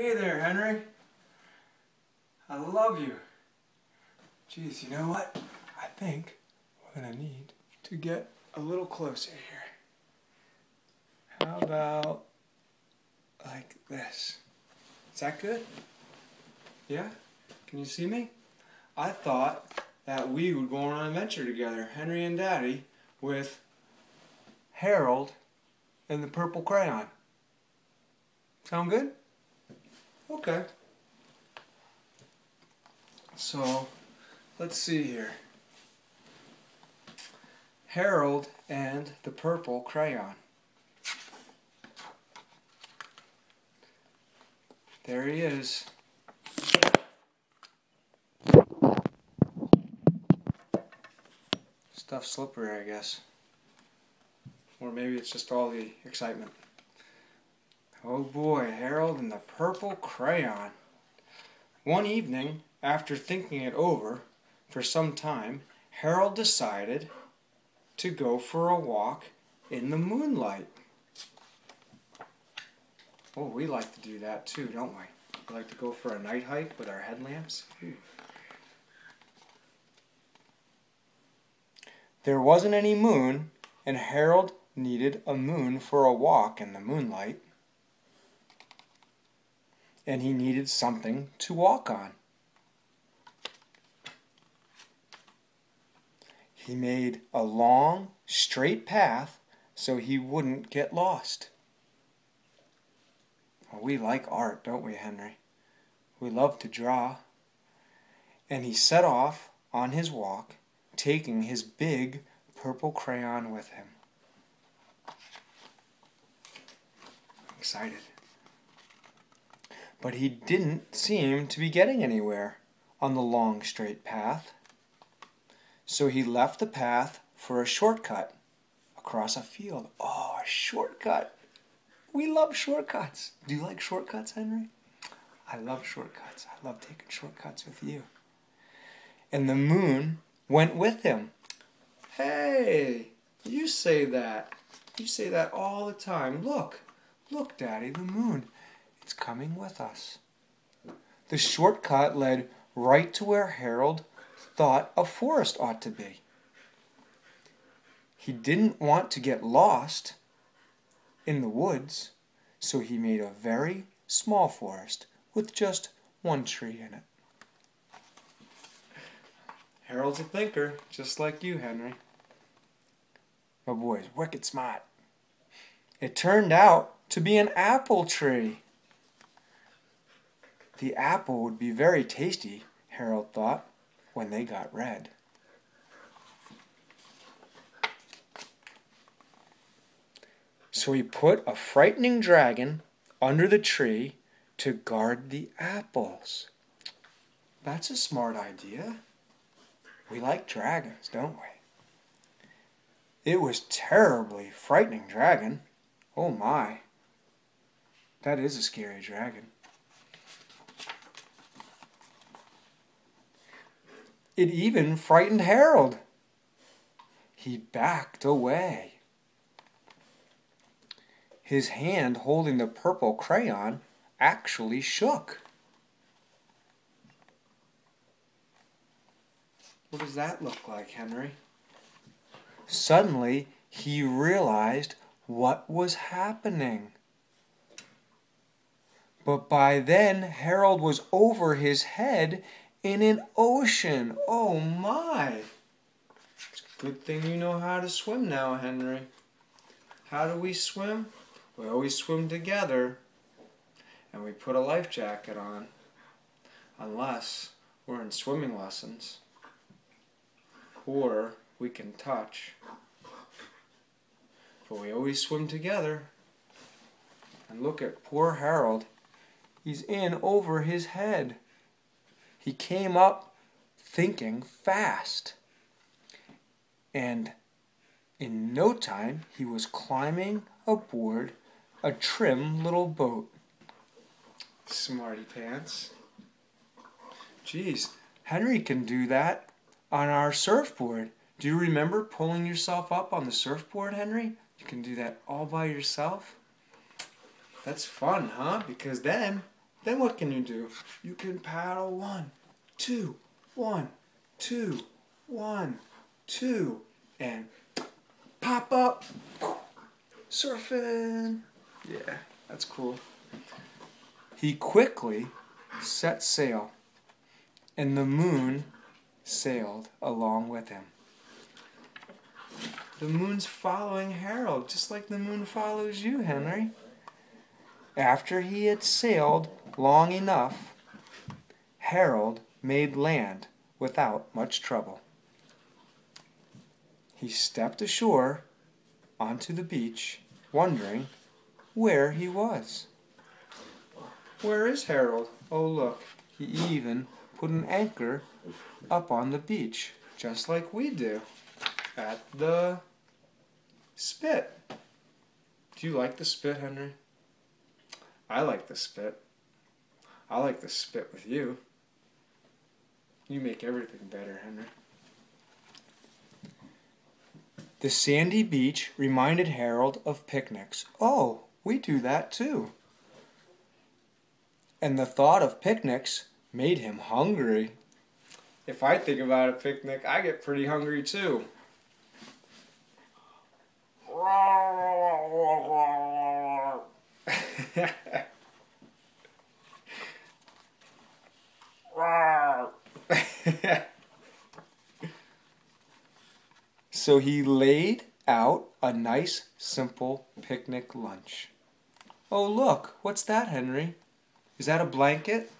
Hey there, Henry. I love you. Geez, you know what? I think we're gonna need to get a little closer here. How about like this? Is that good? Yeah? Can you see me? I thought that we would go on an adventure together, Henry and Daddy, with Harold and the Purple Crayon. Sound good? Okay. So, let's see here. Harold and the Purple Crayon. There he is. Stuff's slippery, I guess. Or maybe it's just all the excitement. Oh boy, Harold and the Purple Crayon. One evening, after thinking it over for some time, Harold decided to go for a walk in the moonlight. Oh, we like to do that too, don't we? We like to go for a night hike with our headlamps. There wasn't any moon, and Harold needed a moon for a walk in the moonlight. And he needed something to walk on. He made a long, straight path so he wouldn't get lost. Well, we like art, don't we, Henry? We love to draw. And he set off on his walk, taking his big purple crayon with him. Excited. But he didn't seem to be getting anywhere on the long, straight path. So he left the path for a shortcut across a field. Oh, a shortcut. We love shortcuts. Do you like shortcuts, Henry? I love shortcuts. I love taking shortcuts with you. And the moon went with him. Hey, you say that. You say that all the time. Look, look, Daddy, the moon. It's coming with us. The shortcut led right to where Harold thought a forest ought to be. He didn't want to get lost in the woods, so he made a very small forest with just one tree in it. Harold's a thinker, just like you, Henry. My boy's wicked smart. It turned out to be an apple tree. The apple would be very tasty, Harold thought, when they got red. So he put a frightening dragon under the tree to guard the apples. That's a smart idea. We like dragons, don't we? It was terribly frightening dragon. Oh my. That is a scary dragon. It even frightened Harold. He backed away. His hand holding the purple crayon actually shook. What does that look like, Henry? Suddenly, he realized what was happening. But by then, Harold was over his head in an ocean. Oh my! It's a good thing you know how to swim now, Henry. How do we swim? We always swim together. And we put a life jacket on. Unless we're in swimming lessons. Or we can touch. But we always swim together. And look at poor Harold. He's in over his head. He came up thinking fast. And in no time, he was climbing aboard a trim little boat. Smarty pants. Geez, Henry can do that on our surfboard. Do you remember pulling yourself up on the surfboard, Henry? You can do that all by yourself. That's fun, huh? Because then Then what can you do? You can paddle 1, 2, 1, 2, 1, 2, and pop up. Surfing. Yeah, that's cool. He quickly set sail, and the moon sailed along with him. The moon's following Harold, just like the moon follows you, Henry. After he had sailed long enough, Harold made land without much trouble. He stepped ashore onto the beach, wondering where he was. Where is Harold? Oh, look, he even put an anchor up on the beach, just like we do at the spit. Do you like the spit, Henry? I like the spit. I like the spit with you. You make everything better, Henry. The sandy beach reminded Harold of picnics. Oh, we do that too. And the thought of picnics made him hungry. If I think about a picnic, I get pretty hungry too. So he laid out a nice, simple picnic lunch. Oh, look, what's that, Henry? Is that a blanket?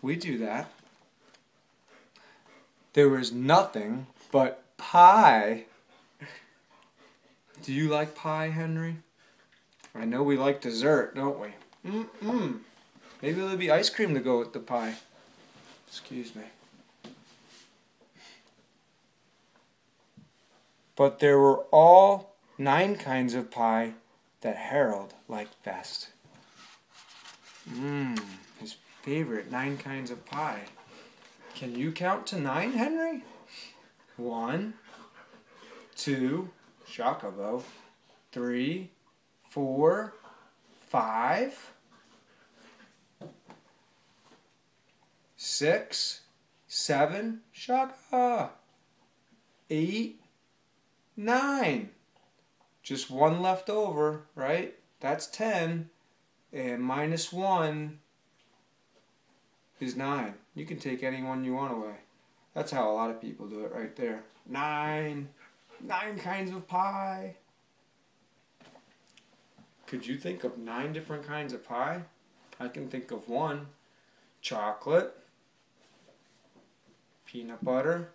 We do that. There was nothing but pie. Do you like pie, Henry? I know we like dessert, don't we? Maybe there'll be ice cream to go with the pie. Excuse me. But there were all 9 kinds of pie that Harold liked best. His favorite 9 kinds of pie. Can you count to 9, Henry? 1, 2, Chocobo, 3, 4, 5, 6, 7, Shaka, 8, 9. Just 1 left over, right? That's 10. And minus 1 is 9. You can take any one you want away. That's how a lot of people do it right there. 9. 9 kinds of pie. Could you think of 9 different kinds of pie? I can think of 1. Chocolate. Peanut butter.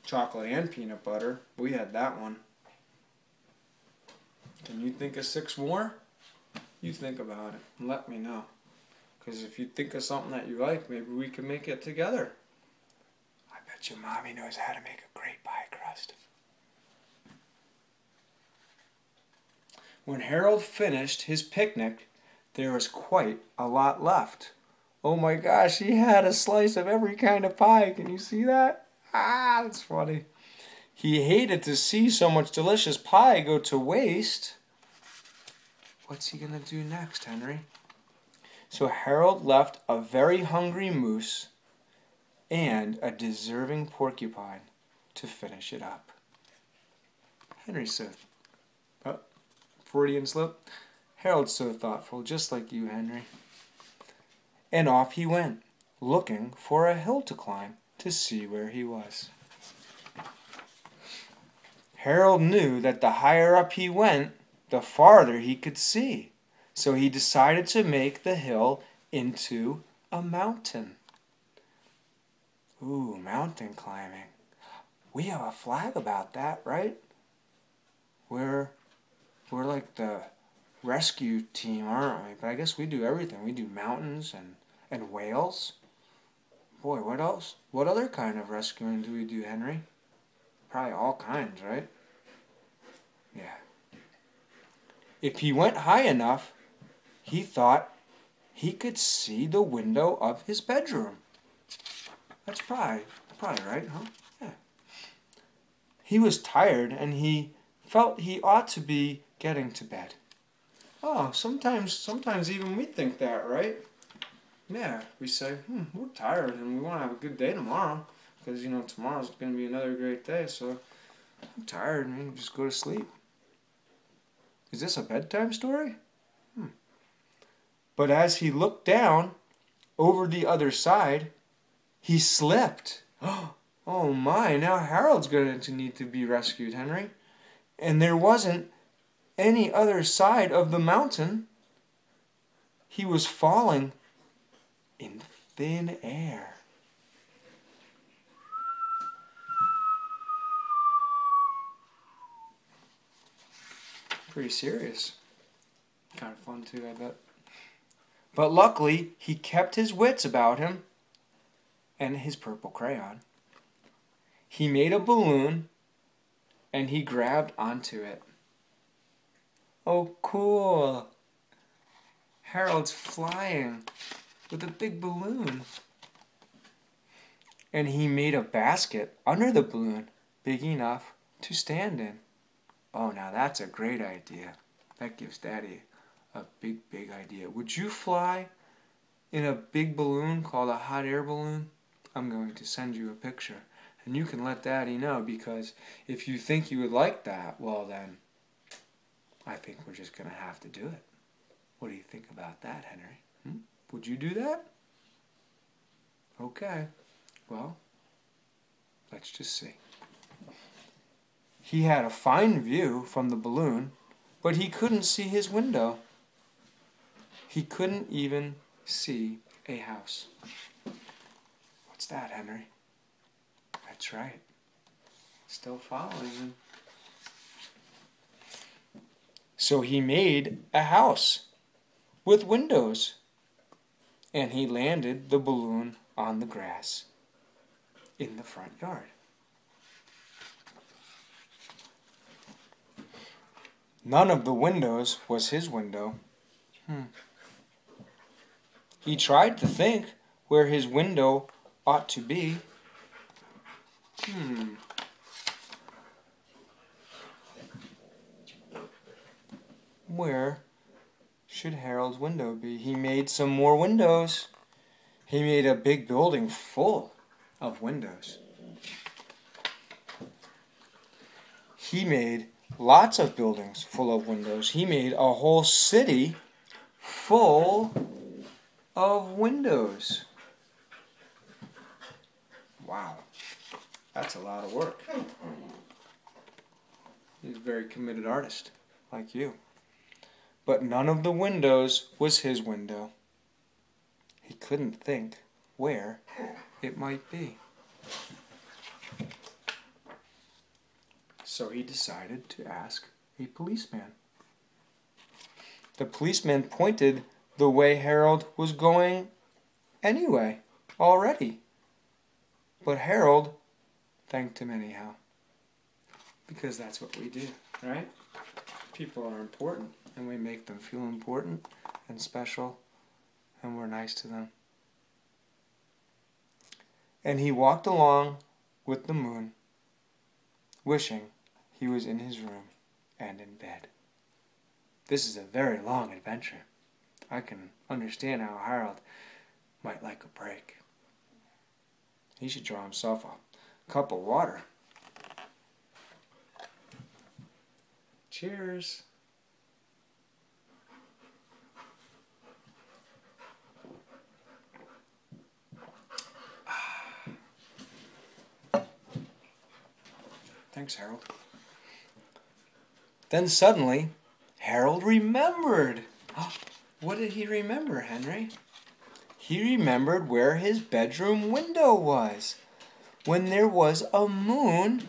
Chocolate and peanut butter. We had that one. Can you think of 6 more? You think about it and let me know. Because if you think of something that you like, maybe we can make it together. I bet your mommy knows how to make a great pie crust. When Harold finished his picnic, there was quite a lot left. Oh my gosh, he had a slice of every kind of pie. Can you see that? That's funny. He hated to see so much delicious pie go to waste. What's he gonna do next, Henry? So Harold left a very hungry moose and a deserving porcupine to finish it up. Henry's so... Freudian slip. Harold's so thoughtful, just like you, Henry. And off he went, looking for a hill to climb to see where he was. Harold knew that the higher up he went, the farther he could see. So he decided to make the hill into a mountain. Ooh, mountain climbing. We have a flag about that, right? We're like the rescue team, aren't we? But I guess we do everything. We do mountains and whales. Boy, what else? What other kind of rescuing do we do, Henry? Probably all kinds, right? Yeah. If he went high enough, he thought he could see the window of his bedroom. That's probably right, huh? Yeah. He was tired and he felt he ought to be getting to bed. Oh, sometimes even we think that, right? Yeah, we say, we're tired and we want to have a good day tomorrow. Because, tomorrow's going to be another great day, so I'm tired and just go to sleep. Is this a bedtime story? But as he looked down over the other side, he slipped. Oh my, now Harold's going to need to be rescued, Henry. And there wasn't any other side of the mountain. He was falling in thin air. Pretty serious. Kind of fun too, I bet. But luckily, he kept his wits about him and his purple crayon. He made a balloon and he grabbed onto it. Oh, cool. Harold's flying with a big balloon. And he made a basket under the balloon big enough to stand in. Oh, now that's a great idea. That gives Daddy a big idea. Would you fly in a big balloon called a hot air balloon? I'm going to send you a picture. And you can let Daddy know, because if you think you would like that, well then, I think we're just going to have to do it. What do you think about that, Henry? Would you do that? Okay. Well, let's just see. He had a fine view from the balloon, but he couldn't see his window. He couldn't even see a house. What's that, Henry? That's right. Still following him. So he made a house with windows, and he landed the balloon on the grass in the front yard. None of the windows was his window. He tried to think where his window ought to be. Where should Harold's window be? He made some more windows. He made a big building full of windows. He made lots of buildings full of windows. He made a whole city full of windows. Wow, that's a lot of work. He's a very committed artist, like you. But none of the windows was his window. He couldn't think where it might be. So he decided to ask a policeman. The policeman pointed the way Harold was going anyway, already. But Harold thanked him anyhow. Because that's what we do, right? People are important, and we make them feel important and special, and we're nice to them. And he walked along with the moon, wishing he was in his room and in bed. This is a very long adventure. I can understand how Harold might like a break. He should draw himself a cup of water. Cheers. Thanks, Harold. Then suddenly, Harold remembered. What did he remember, Henry? He remembered where his bedroom window was. When there was a moon,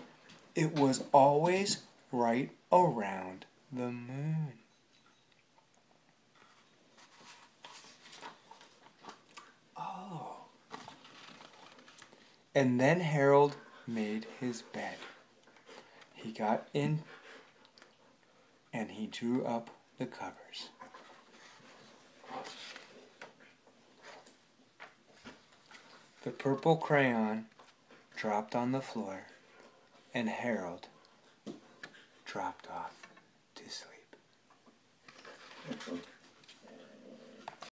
it was always right around the moon. Oh. And then Harold made his bed. He got in and he drew up the covers. The purple crayon dropped on the floor and Harold dropped off to sleep.